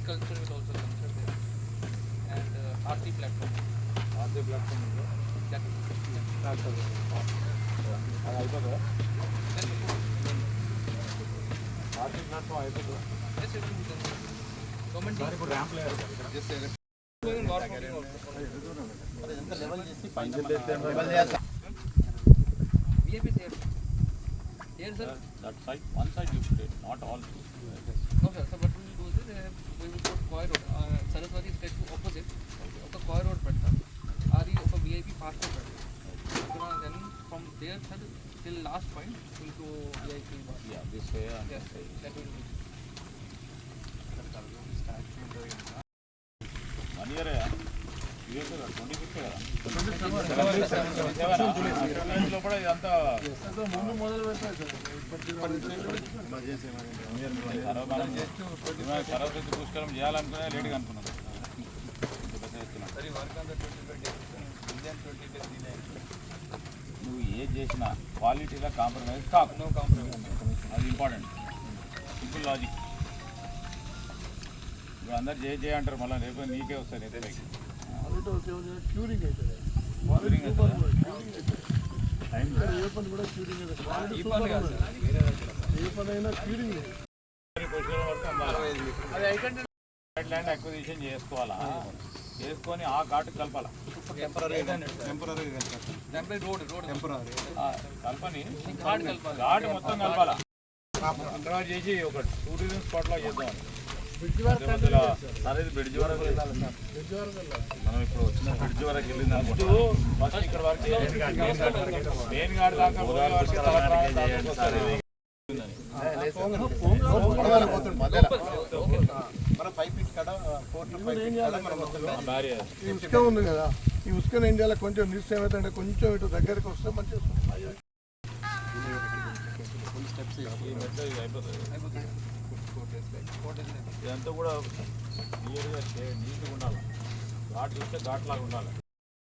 culture will also consider there. And RT platform. RT platform is That is RT platform అయిపోతుందా? yes, everything. Government sir ఇప్పుడు ramp లేదు just level చేసి పైన level VIP is here. Here, sir. That side, one side you put it, not all. No, sir. So what we will do is we will put Coy Road. Saraswati State to opposite. Okay, Coy Road పెడతాం. అది ఒక VIP passport పెడతాం. Then from there, sir, till last point into VIP. Yeah, this way and Yes, this way. that will be. 1 year, US 25th కదా. లోపల ఇదంతా ముందు మొదలు పెడతారు సరస్వతి పుష్కరం చేయాలనుకునే లేట్గా అనుకున్నాం. నువ్వు ఏది చేసినా క్వాలిటీలో కాంప్రమైజ్ కాకు. No compromise. అది ఇంపార్టెంట్. Simple logic. ఇప్పుడు అందరు చేయ అంటారు, మళ్ళీ రేపు నీకే వస్తాయి నెత్తిపైకి. క్యూరింగ్ అవుతుంది Curing అవుతుందా? ఏ పని కూడా క్యూరింగ్ అవుతుంది. ఈ పని కాదు సార్. వేరే దగ్గర. ఏ పని అయినా క్యూరింగ్ పుష్కరం వరకు అమ్మాలి. ల్యాండ్ అక్విజిషన్ చేసుకోవాలా, చేసుకొని ఆ ఘాటు కలపాలా. టెంపరీ రోడ్ కల్పని ఘాట్ కలపాలి. ఘాటు మొత్తం కలపాలా. అంతరాడు చేసి ఒక టూరిజం స్పాట్ లో చేద్దాం. సరే, బ్రిడ్జ్ వరకు మనం ఇప్పుడు వచ్చిన బ్రిడ్జ్ వరకు వెళ్ళింది అనుకుంటూ ఫస్ట్ ఇక్కడ వరకు మెయిన్ గాడి దాకా ఉసుక ఉంది కదా, ఈ ఉసుకను ఏం చేయాలి, కొంచెం న్యూస్ ఏమైతే కొంచెం ఇటు దగ్గరికి వస్తే మంచిగా అయిపోతుంది. ఇదంతా కూడా నీట్గా ఉండాలి. ఘాట్ చూస్తే ఘాట్ లాగా ఉండాలి.